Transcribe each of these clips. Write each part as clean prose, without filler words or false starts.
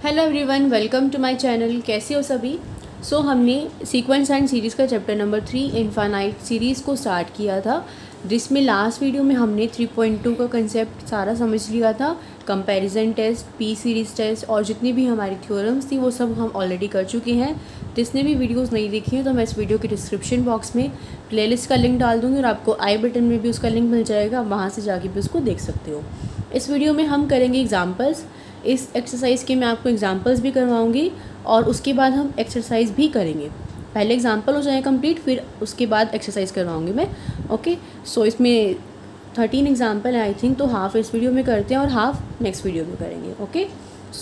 Hello everyone, welcome to my channel. कैसे हो सभी। हमने सीक्वेंस एंड सीरीज़ का चैप्टर नंबर 3 इनफाइनाइट सीरीज़ को स्टार्ट किया था, जिसमें लास्ट वीडियो में हमने 3.2 का कंसेप्ट सारा समझ लिया था। Comparison test, P series test और जितनी भी हमारी थ्योरम्स थी वो सब हम ऑलरेडी कर चुके हैं। जिसने भी वीडियोस नहीं देखी हैं तो मैं इस वीडियो के डिस्क्रिप्शन बॉक्स में प्लेलिस्ट का लिंक डाल दूँगी और आपको आई बटन में भी उसका लिंक मिल जाएगा, वहाँ से जाके भी उसको देख सकते हो। इस वीडियो में हम करेंगे एग्जाम्पल्स। इस एक्सरसाइज के मैं आपको एग्जांपल्स भी करवाऊंगी और उसके बाद हम एक्सरसाइज भी करेंगे। पहले एग्जांपल हो जाए कंप्लीट, फिर उसके बाद एक्सरसाइज करवाऊंगी मैं। ओके, इसमें 13 एग्जांपल है आई थिंक, तो हाफ इस वीडियो में करते हैं और हाफ नेक्स्ट वीडियो में करेंगे। ओके,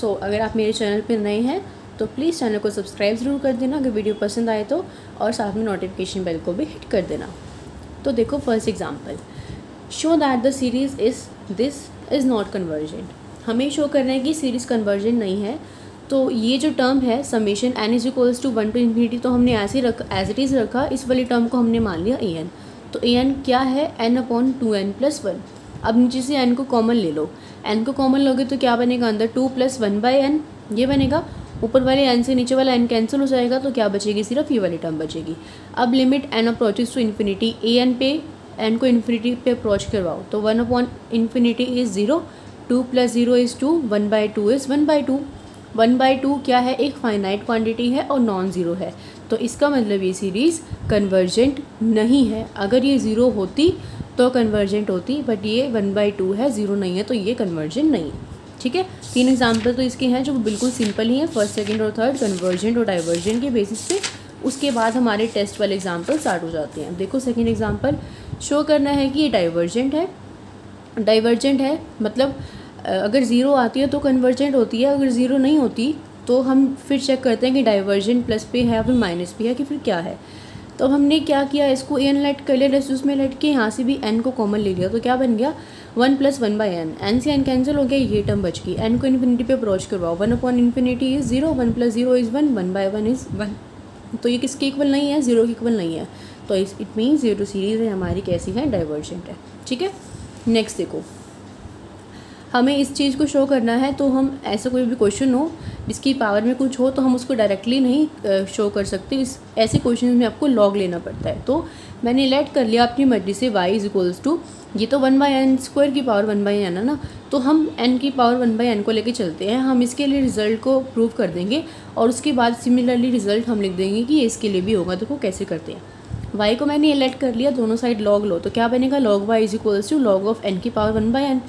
अगर आप मेरे चैनल पर नए हैं तो प्लीज़ चैनल को सब्सक्राइब ज़रूर कर देना अगर वीडियो पसंद आए तो, और साथ में नोटिफिकेशन बेल को भी हिट कर देना। तो देखो, first example, show that the series is not convergent. हमें शो करना है कि सीरीज़ कन्वर्जन नहीं है। तो ये जो टर्म है summation n is equals to 1 to infinity, तो हमने ऐसे एज इट इज़ रखा। इस वाली टर्म को हमने मान लिया an। तो an क्या है, n/2n+1। अब नीचे से n को कॉमन ले लो। n को कॉमन लोगे तो क्या बनेगा, अंदर 2 + 1/n ये बनेगा। ऊपर वाले n से नीचे वाला n कैंसिल हो जाएगा, तो क्या बचेगी, सिर्फ ये वाली टर्म बचेगी। अब limit n approaches to infinity, n को इन्फिनिटी पे अप्रोच करवाओ तो 1/∞ इज़ 0, 2 + 0 इज़ 2, 1/2 इज़ 1/2। 1/2 क्या है, एक फाइनाइट क्वांटिटी है और नॉन ज़ीरो है। तो इसका मतलब ये सीरीज़ कन्वर्जेंट नहीं है। अगर ये 0 होती तो कन्वर्जेंट होती, बट ये 1/2 है, 0 नहीं है, तो ये कन्वर्जेंट नहीं है। ठीक है, 3 एग्जाम्पल तो इसके हैं जो बिल्कुल सिंपल ही हैं, फर्स्ट, सेकंड और थर्ड, कन्वर्जेंट और डाइवर्जेंट के बेसिस पे। उसके बाद हमारे टेस्ट वाले एग्जाम्पल स्टार्ट हो जाते हैं। देखो, सेकंड एग्जाम्पल, शो करना है कि ये डाइवर्जेंट है। मतलब अगर 0 आती है तो कन्वर्जेंट होती है, अगर 0 नहीं होती तो हम फिर चेक करते हैं कि डाइवर्जेंट प्लस पे है या फिर माइनस पे है कि फिर क्या है। तो अब हमने क्या किया, इसको n लेट कर लिया, रेसिड्यूस में लेट के यहाँ से भी n को कॉमन ले लिया, तो क्या बन गया 1 + 1/n। n से n कैंसिल हो गया, ये टर्म बच गई। n को इन्फिनिटी पे अप्रोच करवाओ, 1/∞ इज़ 0, 1 + 0 इज़ 1, 1/1 इज़ 1। तो ये किसके इक्वल नहीं है, 0 के इक्वल नहीं है। तो इट मीन्स ये जो सीरीज़ है हमारी कैसी है, डाइवर्जेंट है। ठीक है, नेक्स्ट देखो, हमें इस चीज़ को शो करना है। तो हम ऐसा कोई भी क्वेश्चन हो जिसकी पावर में कुछ हो तो हम उसको डायरेक्टली नहीं शो कर सकते। इस ऐसे क्वेश्चन में आपको लॉग लेना पड़ता है। तो मैंने लेट कर लिया अपनी मर्जी से y इज इक्वल्स टू, ये तो 1/n² की पावर 1/n है ना, तो हम n की पावर 1/n को लेके चलते हैं। हम इसके लिए रिजल्ट को प्रूव कर देंगे और उसके बाद सिमिलरली रिजल्ट हम लिख देंगे कि ये इसके लिए भी होगा। देखो कैसे करते हैं। y को मैंने लेट कर लिया, दोनों साइड लॉग लो, तो क्या बनेगा, log y is equals to log of n की पावर 1/n।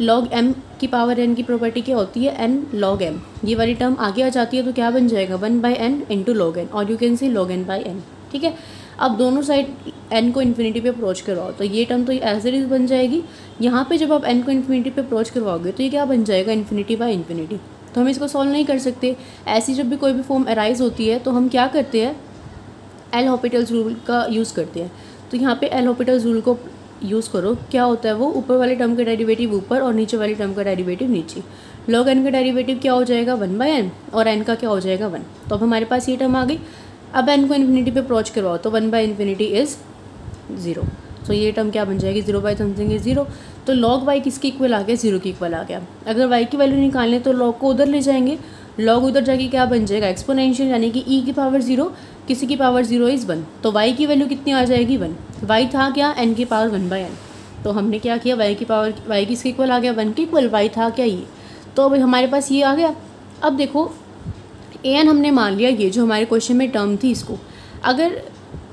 log m की पावर n की प्रॉपर्टी क्या होती है, n log m। ये वाली टर्म आगे आ जाती है तो क्या बन जाएगा, 1/n इंटू log n, और you can say log n/n। ठीक है, अब दोनों साइड n को इन्फिनिटी पे अप्रोच करवाओ तो ये टर्म तो एज इट इज बन जाएगी। यहाँ पे जब आप n को इन्फिनिटी पे अप्रोच करवाओगे तो ये क्या बन जाएगा, ∞/∞। तो हम इसको सॉल्व नहीं कर सकते। ऐसी जब भी कोई भी फॉर्म अराइज होती है तो हम क्या करते हैं, एल हॉपिटल्स रूल का यूज़ करते हैं। तो यहाँ पे एल हॉपिटल्स रूल को यूज़ करो, क्या होता है वो, ऊपर वाले टर्म का डेरिवेटिव ऊपर और नीचे वाले टर्म का डेरिवेटिव नीचे। log n का डेरिवेटिव क्या हो जाएगा, 1/n, और n का क्या हो जाएगा, 1। तो अब हमारे पास ये टर्म आ गई। अब n को इन्फिनिटी पे अप्रोच करवाओ तो 1/∞ इज़ 0। तो ये टर्म क्या बन जाएगी, 0/something इज़ 0। तो log y किसके इक्वल आ गया, 0 के इक्वल आ गया। अगर y की वैल्यू निकालने तो log को उधर ले जाएंगे, log उधर जाके क्या बन जाएगा, एक्सपोनेंशियल, यानी कि e की पावर 0, किसी की पावर 0 इज़ 1। तो y की वैल्यू कितनी आ जाएगी, 1। y था क्या, n की पावर 1/n। तो हमने क्या किया, y किसके इक्वल आ गया, 1 के इक्वल। y था क्या, ये। तो अब हमारे पास ये आ गया। अब देखो, an हमने मान लिया, ये जो हमारे क्वेश्चन में टर्म थी इसको। अगर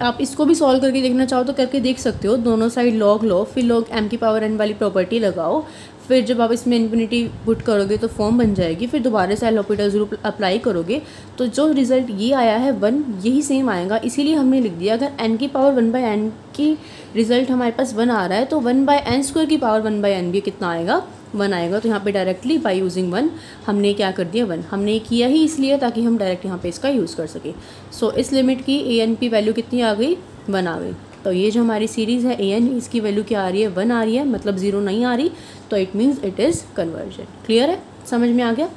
आप इसको भी सॉल्व करके देखना चाहो तो करके देख सकते हो। दोनों साइड लॉग लो, फिर log m की पावर n वाली प्रॉपर्टी लगाओ, फिर जब आप इसमें इन्फिनिटी पुट करोगे तो फॉर्म बन जाएगी। फिर दोबारा से एल हॉपिटल्स रूल अप्लाई करोगे तो जो रिजल्ट ये आया है 1, यही सेम आएगा। इसीलिए हमने लिख दिया, अगर n की पावर 1/n की रिजल्ट हमारे पास 1 आ रहा है तो 1/n² की पावर 1/n भी कितना आएगा, 1 आएगा। तो यहाँ पे डायरेक्टली बाय यूजिंग 1 हमने क्या कर दिया, 1। हमने किया ही इसलिए ताकि हम डायरेक्ट यहाँ पे इसका यूज़ कर सकें। इस लिमिट की an की वैल्यू कितनी आ गई, 1 आ गई। तो ये जो हमारी सीरीज़ है an, इसकी वैल्यू क्या आ रही है, 1 आ रही है, मतलब 0 नहीं आ रही। तो it means it is convergent. Clear है, समझ में आ गया।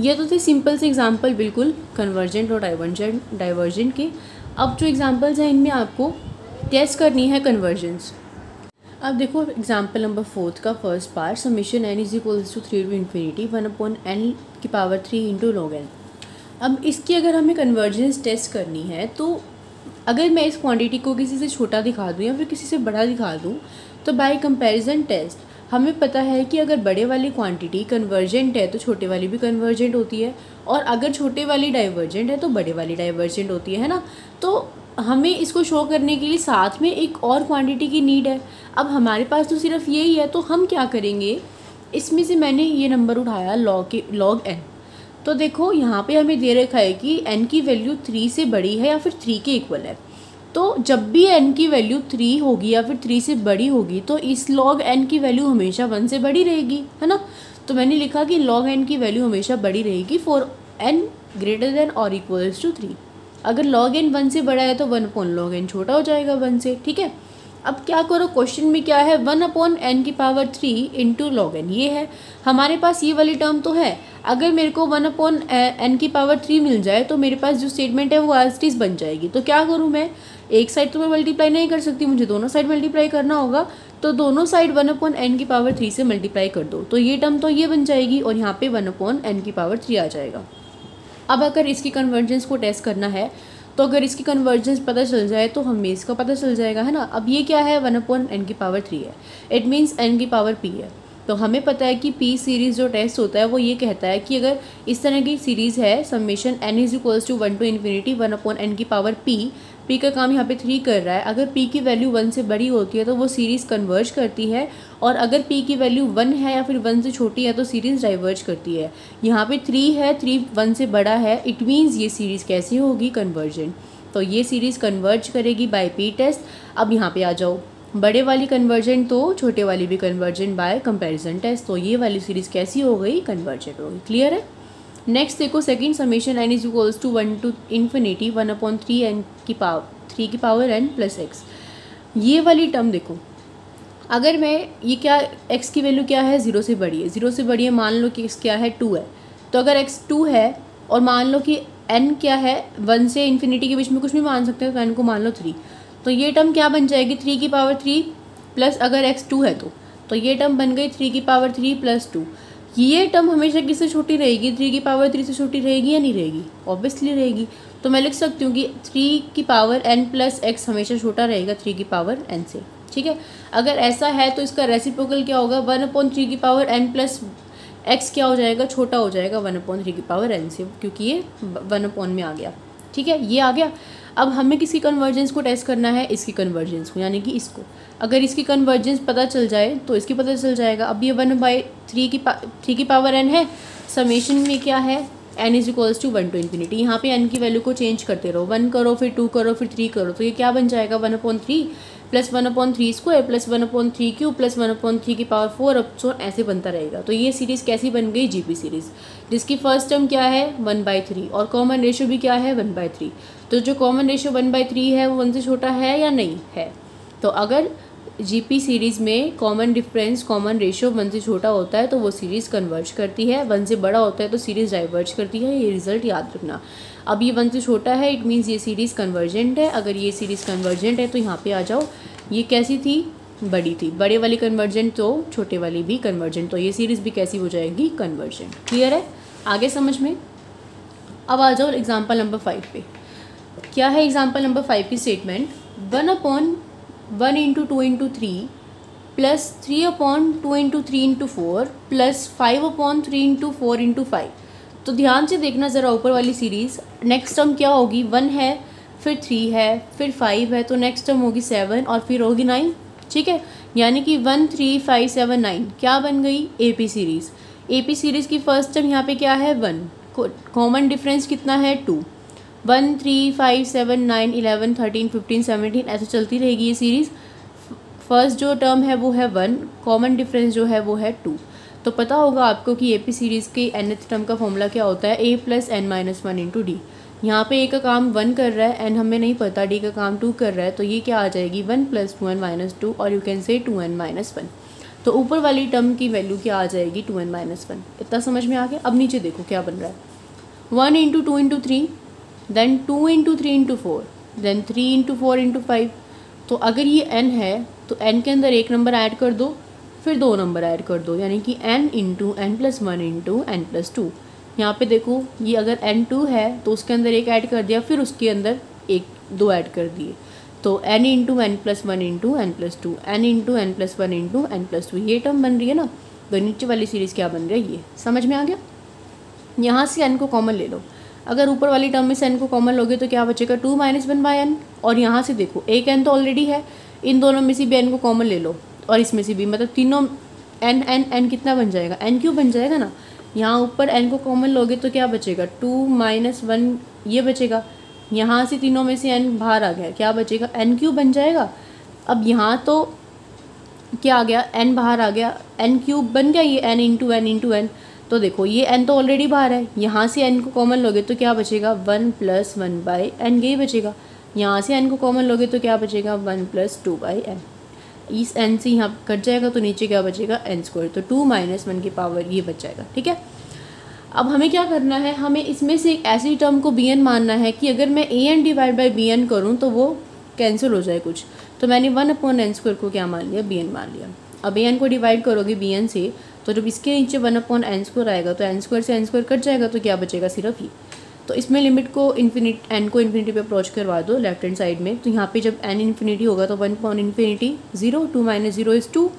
ये तो थे सिंपल से एग्जांपल, बिल्कुल कन्वर्जेंट और डाइवर्जेंट के। अब जो एग्जांपल्स हैं इनमें आपको टेस्ट करनी है कन्वर्जेंस। अब देखो एग्जाम्पल नंबर 4 का first part, summation n is equals to 3 to infinity 1/n की पावर 3 इंटू log n। अब इसकी अगर हमें कन्वर्जेंस टेस्ट करनी है तो अगर मैं इस क्वांटिटी को किसी से छोटा दिखा दूँ या फिर किसी से बड़ा दिखा दूँ तो बाय कंपैरिजन टेस्ट हमें पता है कि अगर बड़े वाली क्वांटिटी कन्वर्जेंट है तो छोटे वाली भी कन्वर्जेंट होती है, और अगर छोटे वाली डाइवर्जेंट है तो बड़े वाली डाइवर्जेंट होती है ना। तो हमें इसको शो करने के लिए साथ में एक और क्वांटिटी की नीड है। अब हमारे पास तो सिर्फ यही है, तो हम क्या करेंगे, इसमें से मैंने ये नंबर उठाया log n। तो देखो यहाँ पे हमें दे रखा है कि n की वैल्यू 3 से बड़ी है या फिर 3 के इक्वल है। तो जब भी n की वैल्यू 3 होगी या फिर 3 से बड़ी होगी तो इस log n की वैल्यू हमेशा 1 से बड़ी रहेगी, है ना। तो मैंने लिखा कि log n की वैल्यू हमेशा बड़ी रहेगी फॉर n ग्रेटर देन और इक्वल्स टू 3। अगर log n 1 से बड़ा है तो 1/log n छोटा हो जाएगा 1 से, ठीक है। अब क्या करो, क्वेश्चन में क्या है, 1/n की पावर 3 इंटू log n, ये है हमारे पास, ये वाली टर्म तो है। अगर मेरे को 1/n की पावर 3 मिल जाए तो मेरे पास जो स्टेटमेंट है वो एज इट इज बन जाएगी। तो क्या करूँ मैं, एक साइड तो मैं मल्टीप्लाई नहीं कर सकती, मुझे दोनों साइड मल्टीप्लाई करना होगा। तो दोनों साइड 1/n की पावर 3 से मल्टीप्लाई कर दो, तो ये टर्म तो ये बन जाएगी और यहाँ पे 1/n की पावर 3 आ जाएगा। अब अगर इसकी कन्वर्जेंस को टेस्ट करना है तो अगर इसकी कन्वर्जेंस पता चल जाए तो हमें इसका पता चल जाएगा, है ना। अब ये क्या है, 1/n की पावर 3 है, इट मीन्स n की पावर p है। तो हमें पता है कि p सीरीज़ जो टेस्ट होता है वो ये कहता है कि अगर इस तरह की सीरीज़ है summation n is equals to 1 to infinity 1/n की पावर p का काम यहाँ पे 3 कर रहा है। अगर p की वैल्यू 1 से बड़ी होती है तो वो सीरीज़ कन्वर्ज करती है, और अगर p की वैल्यू 1 है या फिर 1 से छोटी है तो सीरीज़ डाइवर्ज करती है। यहाँ पे 3 है, 3 1 से बड़ा है, इट मीन्स ये सीरीज़ कैसी होगी, कन्वर्जेंट। तो ये सीरीज़ कन्वर्ज करेगी बाय p टेस्ट। अब यहाँ पे आ जाओ, बड़े वाली कन्वर्जेंट तो छोटे वाली भी कन्वर्जेंट बाय कंपैरिजन टेस्ट। तो ये वाली सीरीज़ कैसी हो गई, कन्वर्जेंट हो गई। क्लियर है। नेक्स्ट देखो, second summation n is equals to 1 to infinity 1/3 3 की पावर n प्लस x। ये वाली टर्म देखो, अगर मैं ये क्या, x की वैल्यू क्या है, 0 से बड़ी है, 0 से बड़ी है, मान लो कि x क्या है 2 है। तो अगर x 2 है और मान लो कि n क्या है, 1 से इन्फिनिटी के बीच में कुछ भी मान सकते हैं, तो n को मान लो 3। तो ये टर्म क्या बन जाएगी, 3 की पावर 3 प्लस अगर x 2 है तो ये टर्म बन गई 3 की पावर 3 प्लस 2। ये टर्म हमेशा किससे छोटी रहेगी, 3 की पावर 3 से छोटी रहेगी या नहीं रहेगी, ऑब्वियसली रहेगी। तो मैं लिख सकती हूँ कि 3 की पावर n प्लस x हमेशा छोटा रहेगा 3 की पावर n से, ठीक है। अगर ऐसा है तो इसका रेसिप्रोकल क्या होगा, 1/3 की पावर n प्लस x क्या हो जाएगा, छोटा हो जाएगा 1/3 की पावर n से, क्योंकि ये 1/n में आ गया, ठीक है, ये आ गया। अब हमें किसकी कन्वर्जेंस को टेस्ट करना है, इसकी कन्वर्जेंस को, यानी कि इसको। अगर इसकी कन्वर्जेंस पता चल जाए तो इसकी पता चल जाएगा। अब ये 1/3 की पावर n है, समेशन में क्या है, n is equals to 1 to infinity. यहाँ पे n की वैल्यू को चेंज करते रहो, 1 करो फिर 2 करो फिर 3 करो, तो ये क्या बन जाएगा, 1/3 plus 1/3 square plus 1/3 cube plus 1/3 की पावर 4, अब सो ऐसे बनता रहेगा। तो ये सीरीज़ कैसी बन गई, जीपी सीरीज़, जिसकी फर्स्ट टर्म क्या है 1/3 और कॉमन रेशियो भी क्या है 1/3। तो जो कॉमन रेशियो 1/3 है वो 1 से छोटा है या नहीं है। तो अगर जीपी सीरीज़ में कॉमन डिफरेंस कॉमन रेशियो 1 से छोटा होता है तो वो सीरीज़ कन्वर्ज करती है, 1 से बड़ा होता है तो सीरीज़ डाइवर्ज करती है। ये रिजल्ट याद रखना। अब ये 1 से छोटा है, इट मीन्स ये सीरीज़ कन्वर्जेंट है। अगर ये सीरीज़ कन्वर्जेंट है तो यहाँ पे आ जाओ, ये कैसी थी, बड़ी थी, बड़े वाली कन्वर्जेंट तो छोटे वाली भी कन्वर्जेंट, तो ये सीरीज़ भी कैसी हो जाएगी, कन्वर्जेंट। क्लियर है, आगे समझ में। अब आ जाओ एग्जाम्पल नंबर 5 पे। क्या है एग्जाम्पल नंबर 5 की statement, 1/1 into 2 into 3 plus 3/2 into 3 into 4 plus 5/3 into 4 into 5। तो ध्यान से देखना ज़रा ऊपर वाली सीरीज़। नेक्स्ट टर्म क्या होगी, 1 है, फिर 3 है, फिर 5 है, तो नेक्स्ट टर्म होगी 7 और फिर होगी 9, ठीक है। यानी कि 1 3 5 7 9 क्या बन गई, एपी सीरीज़। एपी सीरीज़ की फर्स्ट टर्म यहाँ पे क्या है 1, कॉमन डिफरेंस कितना है 2, 1 3 5 7 9 11 13 15 17 ऐसे चलती रहेगी ये सीरीज़। फर्स्ट जो टर्म है वो है 1, कॉमन डिफरेंस जो है वो है 2। तो पता होगा आपको कि एपी सीरीज़ के nth टर्म का फॉर्मूला क्या होता है, a plus n minus 1 into D. यहाँ पे a का काम 1 कर रहा है, n हमें नहीं पता, d का काम 2 कर रहा है, तो ये क्या आ जाएगी 1 प्लस 2n माइनस 2 और you can say 2n minus 1। तो ऊपर वाली टर्म की वैल्यू क्या आ जाएगी 2n माइनस 1। इतना समझ में आ गया। अब नीचे देखो क्या बन रहा है, 1 into 2 into 3 then 2 into 3 into 4 then 3 into 4 into 5। तो अगर ये n है तो n के अंदर एक नंबर ऐड कर दो, फिर 2 नंबर ऐड कर दो, यानी कि n into n plus one into n plus two. यहाँ पे देखो ये अगर n2 है तो उसके अंदर एक ऐड कर दिया, फिर उसके अंदर एक 2 ऐड कर दिए, तो n into n plus one into n plus two, n into n plus one into n plus two, ये टर्म बन रही है ना। तो नीचे वाली सीरीज़ क्या बन रही है, ये समझ में आ गया। यहाँ से n को कॉमन ले लो, अगर ऊपर वाली टर्म में से n को कॉमन लोगे तो क्या बचेगा 2 माइनस वन बाई एन। और यहाँ से देखो एक n तो ऑलरेडी है, इन दोनों में से भी n को कॉमन ले लो और इसमें से भी, मतलब तीनों n कितना बन जाएगा, n क्यूब बन जाएगा ना। यहाँ ऊपर n को कॉमन लोगे तो क्या बचेगा 2 माइनस वन, ये बचेगा। यहाँ से तीनों में से n बाहर आ गया, क्या बचेगा n क्यूब बन जाएगा। अब यहाँ तो क्या आ गया, n बाहर आ गया, n क्यूब बन गया ये n इंटू एन। तो देखो ये n तो ऑलरेडी बाहर है, यहाँ से n को कॉमन लोगे तो क्या बचेगा 1 प्लस वन बाई एन, यही बचेगा। यहाँ से n को कॉमन लोगे तो क्या बचेगा 1 प्लस टू बाई एन। इस n से यहाँ कट जाएगा तो नीचे क्या बचेगा n स्क्वायर, तो 2 माइनस वन की पावर ये बच जाएगा। ठीक है, अब हमें क्या करना है, हमें इसमें से एक ऐसी टर्म को bn मानना है कि अगर मैं an डिवाइड बाई bn करूँ तो वो कैंसिल हो जाए कुछ। तो मैंने 1/n स्क्वायर को क्या मान लिया, bn मान लिया। अब an को डिवाइड करोगे bn से तो जब इसके नीचे 1/n स्क्वायर आएगा तो n स्क्वायर से n स्क्वायर कट जाएगा, तो क्या बचेगा सिर्फ ही। तो इसमें लिमिट को n को इन्फिनिटी पे अप्रोच करवा दो लेफ्ट हैंड साइड में, तो यहाँ पे जब n इन्फिनिटी होगा तो 1/∞ 0, 2 माइनस 0 इज़ 2।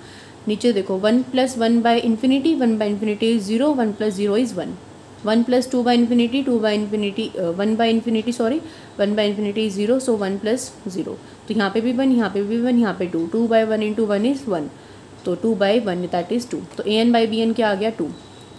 नीचे देखो 1 plus one by infinity, 1/∞ is 0, 1 plus 0 is 1, 1 plus 2 by infinity, 1 by infinity sorry 1/∞ is 0, so 1 plus 0। तो यहाँ पे भी 1, यहाँ पे भी 1, यहाँ पे 2, 2 by one into one is 1, तो 2 बाई वन दैट इज़ 2। तो an बाई bn क्या आ गया 2।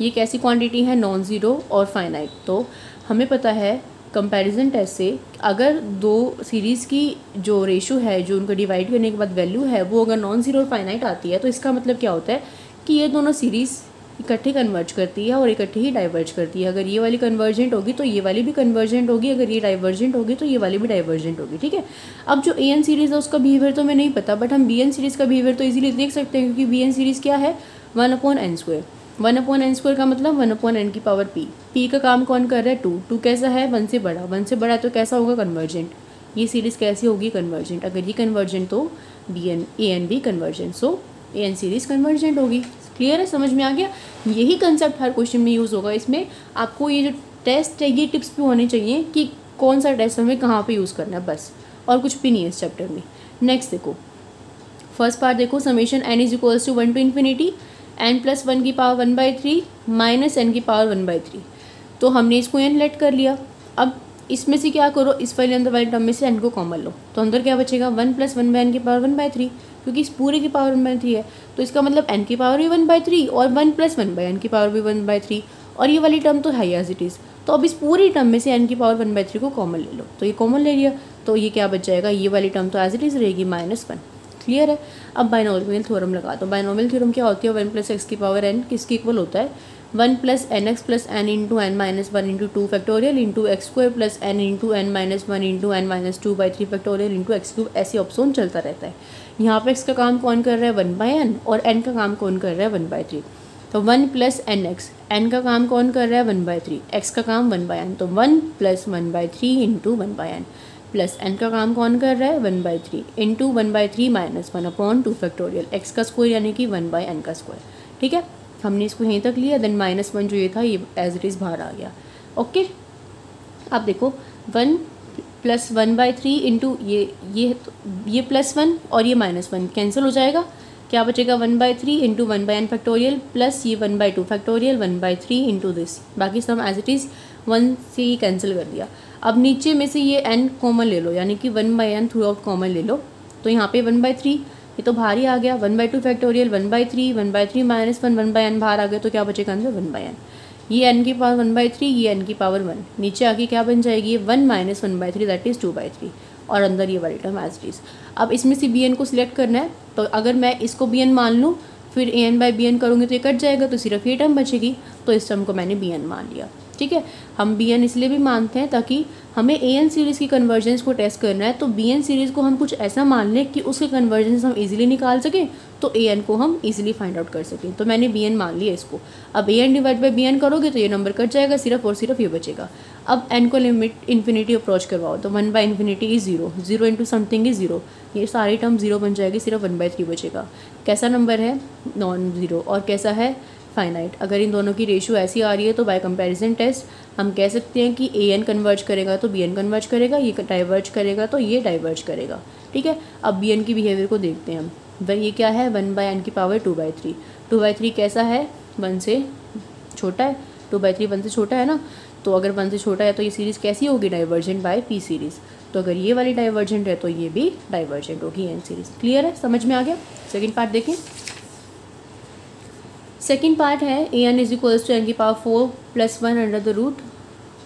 ये कैसी क्वांटिटी है, नॉन ज़ीरो और फाइनाइट। तो हमें पता है कंपैरिजन टेस्ट से अगर दो सीरीज़ की जो रेशो है, जो उनको डिवाइड करने के बाद वैल्यू है, वो अगर नॉन ज़ीरो और फाइनाइट आती है तो इसका मतलब क्या होता है कि ये दोनों सीरीज़ इकट्ठे कन्वर्ज करती है और इकट्ठे ही डाइवर्ज करती है। अगर ये वाली कन्वर्जेंट होगी तो ये वाली भी कन्वर्जेंट होगी, अगर ये डाइवर्जेंट होगी तो ये वाली भी डाइवर्जेंट होगी। ठीक है, अब जो an सीरीज़ है उसका बिहेवियर तो हमें नहीं पता, बट हम bn सीरीज़ का बिहेवियर तो इजीली देख सकते हैं, क्योंकि bn सीरीज़ क्या है 1/n स्क्वायर। 1/n स्क्वायर का मतलब 1/n की पावर p का काम कौन कर रहा है 2, 2 कैसा है 1 से बड़ा, 1 से बड़ा है तो कैसा होगा कन्वर्जेंट। ये सीरीज़ कैसी होगी कन्वर्जेंट, अगर ये कन्वर्जेंट तो an भी convergent, so an series convergent होगी। क्लियर है, समझ में आ गया। यही कंसेप्ट हर क्वेश्चन में यूज़ होगा। इसमें आपको ये जो टेस्ट है ये टिप्स भी होने चाहिए कि कौन सा टेस्ट हमें कहाँ पे यूज़ करना है, बस, और कुछ भी नहीं है इस चैप्टर में। नेक्स्ट देखो, फर्स्ट पार्ट देखो, summation n is equals to 1 to infinity n plus 1 की पावर 1/3 माइनस n की पावर 1/3। तो हमने इसको n लेट कर लिया। अब इसमें से क्या करो, इस वाले अंदर वाले टर्म में से n को कॉमन लो, तो अंदर क्या बचेगा 1 प्लस 1 बाई n की पावर 1/3, क्योंकि इस पूरे की पावर 1/3 है, तो इसका मतलब n की पावर भी 1/3 और 1 प्लस 1 बाई n की पावर भी 1/3, और ये वाली टर्म तो है एज इट इज़। तो अब इस पूरी टर्म में से n की पावर 1/3 को कॉमन ले लो, तो ये कॉमन ले लिया, तो ये क्या बच जाएगा, ये वाली टर्म तो एज इट इज़ रहेगी -1। क्लियर है। अब बाइनोमियल थ्योरम लगा दो। बाइनोमियल थ्योरम क्या होती है, 1 प्लस एक्स की पावर n किसके इक्वल होता है 1 plus n x plus n into n minus one into two factorial into x square plus n into n minus one into n minus two by 3 factorial into x cube. ऐसे option चलता रहता है। यहाँ पे x का काम कौन कर रहा है 1/n और n का काम कौन कर रहा है 1/3। तो 1 प्लस एन एक्स, एन का काम कौन कर रहा है 1/3, x का काम 1/n, तो 1 plus 1/3 into 1/n plus n का काम कौन कर रहा है 1/3 इंटू 1/3 माइनस 1/2 फैक्टोरियल x का स्क्वायर यानी कि 1/n का स्क्वायर। ठीक है, हमने इसको यहीं तक लिया, देन -1 जो ये था ये एज इट इज़ बाहर आ गया। ओके, अब देखो 1 प्लस 1/3 इंटू ये +1 और ये -1 कैंसिल हो जाएगा, क्या बचेगा 1/3 इंटू 1/n फैक्टोरियल प्लस ये 1/2 फैक्टोरियल 1/3 इंटू दिस, बाकी सब एज इट इज़ 1 से ही कैंसिल कर दिया। अब नीचे में से ये n कॉमन ले लो, यानी कि 1/n थ्रू आउट कॉमन ले लो, तो यहाँ पे 1/3 ये तो बाहर ही आ गया, 1/2 फैक्टोरियल 1/3, 1/3 माइनस 1 1/n बाहर आ गया, तो क्या बचेगा अंदर 1/n। ये n की पावर 1/3, ये n की पावर 1, नीचे आके क्या बन जाएगी 1 माइनस 1/3 दैट इज़ 2/3, और अंदर ये वाली टर्म एज इट इज़। अब इसमें से bn को सिलेक्ट करना है, तो अगर मैं इसको bn मान लूँ फिर an बाई bn करूँगी तो ये कट जाएगा, तो सिर्फ ये टर्म बचेगी, तो इस टर्म को मैंने bn मान लिया। ठीक है। हम बी एन इसलिए भी मानते हैं ताकि हमें ए एन सीरीज़ की कन्वर्जेंस को टेस्ट करना है, तो बी एन सीरीज़ को हम कुछ ऐसा मान लें कि उसके कन्वर्जेंस हम इजीली निकाल सकें, तो ए एन को हम इजीली फाइंड आउट कर सकें। तो मैंने बी एन मान लिया इसको। अब A N divide by B N करोगे तो ये नंबर कट जाएगा, सिर्फ और सिर्फ ये बचेगा। अब एन को लिमिट इन्फिनिटी अप्रोच करवाओ तो 1 by infinity is 0, 0 into something is 0, ये सारी टर्म 0 बन जाएगी, सिर्फ 1/3 बचेगा। कैसा नंबर है? Non zero. और कैसा है? फाइनाइट। अगर इन दोनों की रेशियो ऐसी आ रही है तो बाय कंपैरिजन टेस्ट हम कह सकते हैं कि ए एन कन्वर्ज करेगा तो बी एन कन्वर्ज करेगा, ये डाइवर्ज करेगा तो ये डाइवर्ज करेगा। ठीक है। अब बी एन की बिहेवियर को देखते हैं हम। भाई ये क्या है? 1 बाई एन की पावर 2/3। 2/3 कैसा है? 1 से छोटा है। 2/3 1 से छोटा है ना, तो अगर 1 से छोटा है तो ये सीरीज़ कैसी होगी? Divergent by P series. तो अगर ये वाली डाइवर्जेंट है तो ये भी डाइवर्जेंट होगी एन सीरीज़। क्लियर है? समझ में आ गया? सेकेंड पार्ट देखें। सेकेंड पार्ट है A N is equals to N की power 4 + 1 under the root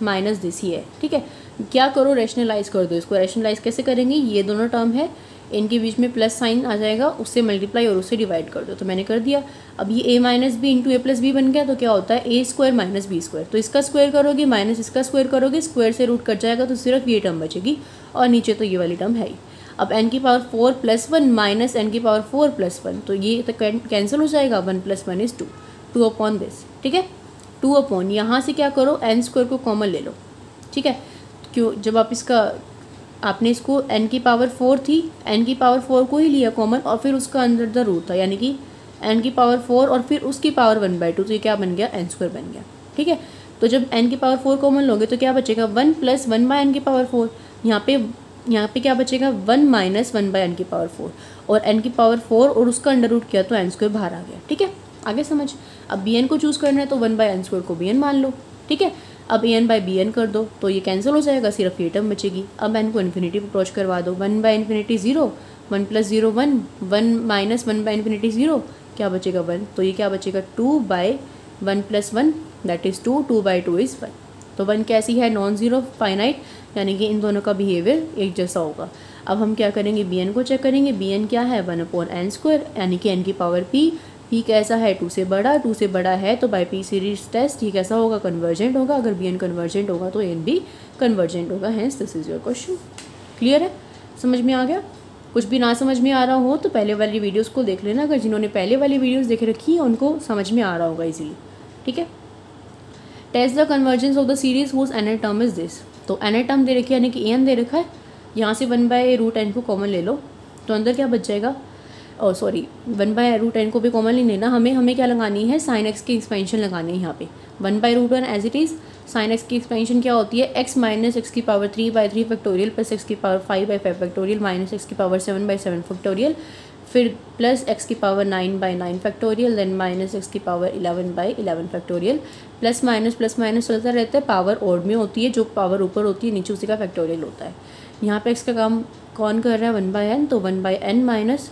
minus this ही है। ठीक है। क्या करो? रैशनलाइज कर दो इसको। रैशनलाइज कैसे करेंगे? ये दोनों टर्म है, इनके बीच में प्लस साइन आ जाएगा, उससे मल्टीप्लाई और उससे डिवाइड कर दो। तो मैंने कर दिया। अब ये a minus b into a plus b बन गया, तो क्या होता है? A square minus b square. तो इसका स्क्वायर करोगे माइनस इसका स्क्वायर करोगे, स्क्वायर से रूट कट जाएगा तो सिर्फ ये टर्म बचेगी, और नीचे तो ये वाली टर्म है ही। अब n की पावर 4 + 1 माइनस n की पावर 4 + 1, तो ये तो कैंसिल हो जाएगा। 1 + 1 = 2, 2 अपॉन दिस। ठीक है। 2 अपॉन, यहाँ से क्या करो? n स्क्वायर को कॉमन ले लो। ठीक है। क्यों? जब आप इसका आपने इसको n की पावर 4 थी, n की पावर 4 को ही लिया कॉमन, और फिर उसका अंदर द रूट था, यानी कि n की पावर 4 और फिर उसकी पावर 1/2, तो ये क्या बन गया? n स्क्वायर बन गया। ठीक है। तो जब n की पावर 4 कॉमन लोगे तो क्या बचेगा? 1 + 1 बाय n की पावर 4। यहाँ पे क्या बचेगा? 1 - 1 बाय n की पावर 4, और n की पावर 4 और उसका अंडर रूट किया तो n स्क्वायर बाहर आ गया। ठीक है। आगे समझ। अब बी एन को चूज़ करना है तो 1 बाय n स्क्वायर को बी एन मान लो। ठीक है। अब A n by B N कर दो तो ये कैंसिल हो जाएगा, सिर्फ ये टर्म बचेगी। अब एन को इन्फिनिटी पर अप्रोच करवा दो। 1 बाई इन्फिनिटी 0, 1 + 0 1, 1 - 1 बाई इन्फिनिटी 0, क्या बचेगा? 1। तो ये क्या बचेगा? 2 बाई 1 + 1 दैट इज़ 2, 2/2 इज़ 1। तो 1 कैसी है? नॉन ज़ीरो, फाइनाइट, यानी कि इन दोनों का बिहेवियर एक जैसा होगा। अब हम क्या करेंगे? बी एन को चेक करेंगे। बी एन क्या है? 1/n², यानी कि n की पावर p। p कैसा है? 2 से बड़ा। 2 से बड़ा है तो बाय पी सीरीज टेस्ट ये कैसा होगा? कन्वर्जेंट होगा। अगर बी एन कन्वर्जेंट होगा तो एन भी कन्वर्जेंट होगा। Hence this is your question. Clear है? समझ में आ गया? कुछ भी ना समझ में आ रहा हो तो पहले वाली वीडियोस को देख लेना। अगर जिन्होंने पहले वाली वीडियोस देख रखी है उनको समझ में आ रहा होगा इजीली। ठीक है। Test the convergence of the series whose n term is this. तो एन टर्म दे रखी है, यानी कि एन दे रखा है। यहाँ से 1/√n को कॉमन ले लो तो अंदर क्या बच जाएगा? और सॉरी, 1/√n को भी कॉमन नहीं लेना, हमें क्या लगानी है? साइन एक्स की एक्सपेंशन लगानी है यहाँ पे। 1/√1 as it is. Sine x की एक्सपेंशन क्या होती है? x - x की पावर 3/3 फैक्टोरियल प्लस x की पावर 5/5 फैक्टोरियल माइनस x की पावर 7/7 फैक्टोरियल, फिर प्लस x की power 9/9 factorial, then minus x की पावर 11/11 फैक्टोरियल। प्लस माइनस चलता रहता है, पावर ओड में होती है, जो पावर ऊपर होती है नीचे उसी का फैक्टोरियल होता है। यहाँ पे x का काम कौन कर रहा है? 1/n, तो 1/n minus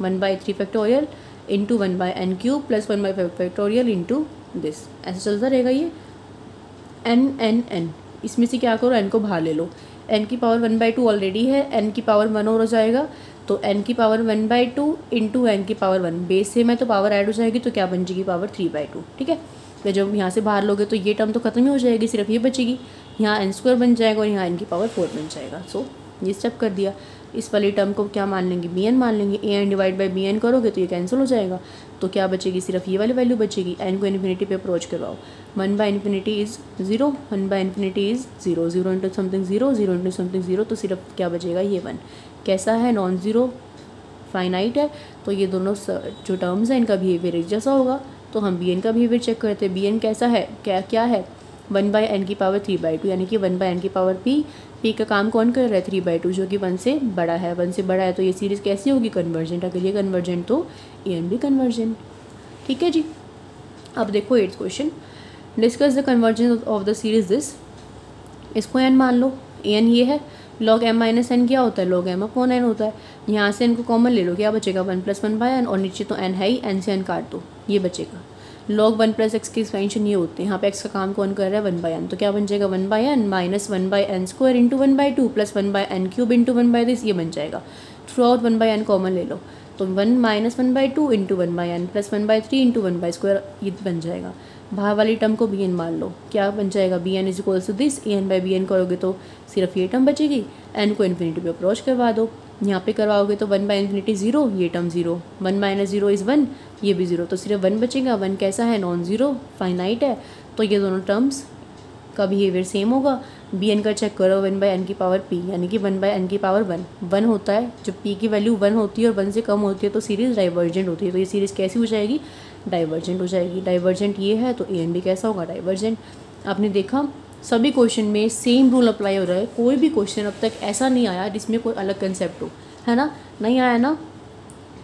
1/3 factorial into 1/n³ plus 1/5 factorial into this, ऐसे चलता रहेगा ये n। इसमें से क्या करो? n को बाहर ले लो। n की पावर 1/2 ऑलरेडी है, n की पावर 1 और हो जाएगा, तो n की पावर 1/2 इंटू n की पावर 1, बेस सेम है तो पावर ऐड हो जाएगी, तो क्या बन जाएगी? पावर 3/2। ठीक है। तो जब यहाँ से बाहर लोगे तो ये टर्म तो खत्म ही हो जाएगी, सिर्फ ये बचेगी। यहाँ n² बन जाएगा और यहाँ n की पावर 4 बन जाएगा। सो ये स्टेप कर दिया। इस वाली टर्म को क्या मान लेंगे? बी एन मान लेंगे। A N divide by B N करोगे तो ये कैंसिल हो जाएगा, तो क्या बचेगी? सिर्फ ये वाली वैल्यू बचेगी। एन को इन्फिनिटी पे अप्रोच करवाओ। 1/∞ is 0, 1/∞ is 0, 0 into something 0, 0 into something 0, तो सिर्फ क्या बचेगा? ये 1। कैसा है? नॉन ज़ीरो, फाइनाइट है। तो ये दोनों जो टर्म्स हैं इनका बिहेवियर एक जैसा होगा। तो हम बी एन का बिहेवियर चेक करते हैं। बी एन कैसा है? क्या है? 1/n की पावर 3/2, यानी कि 1/n की पावर p। p का काम कौन कर रहा है? 3/2, जो कि 1 से बड़ा है। 1 से बड़ा है तो ये सीरीज़ कैसी होगी? कन्वर्जेंट। अगर ये कन्वर्जेंट तो ए एन भी कन्वर्जेंट। ठीक है जी। अब देखो 8th question. Discuss the convergence of the series this. इसको n मान लो। एन ये है। log m - n क्या होता है? log m/n होता है। यहाँ से n को कॉमन ले लो, क्या बचेगा? 1 + 1/n, और नीचे तो n है ही, n से n काट दो, ये बचेगा। log 1 + x की एक्सपेंशन ये होते हैं। यहाँ पे x का काम कौन कर रहा है? 1/n, तो क्या बन जाएगा? 1/n minus 1/n² into 1/2 plus 1/n³ into 1/this, ये बन जाएगा। थ्रू आउट 1/n कॉमन ले लो, तो 1 - 1/2 इंटू 1/n प्लस 1/3 इंटू 1/² ये बन जाएगा। बाहर वाली टर्म को बी एन मान लो, क्या बन जाएगा, b n is equals to this, a n by B N करोगे तो सिर्फ ये टर्म बचेगी, एन को इन्फिनिटी पे अप्रोच करवा दो, यहाँ पे करवाओगे तो 1 बाई इन्फिनिटी 0, ये टर्म 0, 1 माइनस 0 इज़ 1, ये भी 0, तो सिर्फ 1 बचेगा। 1 कैसा है, नॉन ज़ीरो, फाइनाइट है, तो ये दोनों टर्म्स का बिहेवियर सेम होगा। बी एन का चेक करो, 1 बाई एन की पावर पी, यानी कि 1 बाई एन की पावर 1 होता है। जब पी की वैल्यू 1 होती है और 1 से कम होती है तो सीरीज़ डाइवर्जेंट होती है, तो ये सीरीज़ कैसी हो जाएगी, डाइवर्जेंट हो जाएगी। डाइवर्जेंट ये है तो ए एन भी कैसा होगा, डाइवर्जेंट। आपने देखा सभी क्वेश्चन में सेम रूल अप्लाई हो रहा है, कोई भी क्वेश्चन अब तक ऐसा नहीं आया जिसमें कोई अलग कंसेप्ट हो, है ना, नहीं आया ना।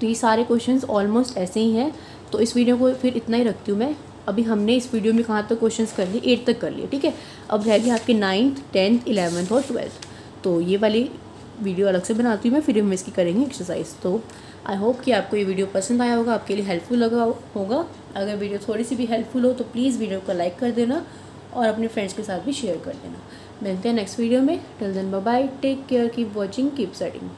तो ये सारे क्वेश्चंस ऑलमोस्ट ऐसे ही हैं। तो इस वीडियो को फिर इतना ही रखती हूँ मैं। अभी हमने इस वीडियो में कहाँ तक क्वेश्चंस कर लिए, 8 तक कर लिए, ठीक है। अब रहेगी आपके 9th 10th 11th और 12th। तो ये वाली वीडियो अलग से बनाती हूँ मैं, फिर हम इसकी करेंगे एक्सरसाइज। तो आई होप कि आपको ये वीडियो पसंद आया होगा, आपके लिए हेल्पफुल लगा होगा। अगर वीडियो थोड़ी सी भी हेल्पफुल हो तो प्लीज़ वीडियो को लाइक कर देना और अपने फ्रेंड्स के साथ भी शेयर कर देना। मिलते हैं नेक्स्ट वीडियो में। Till then bye bye, take care, keep watching, keep studying.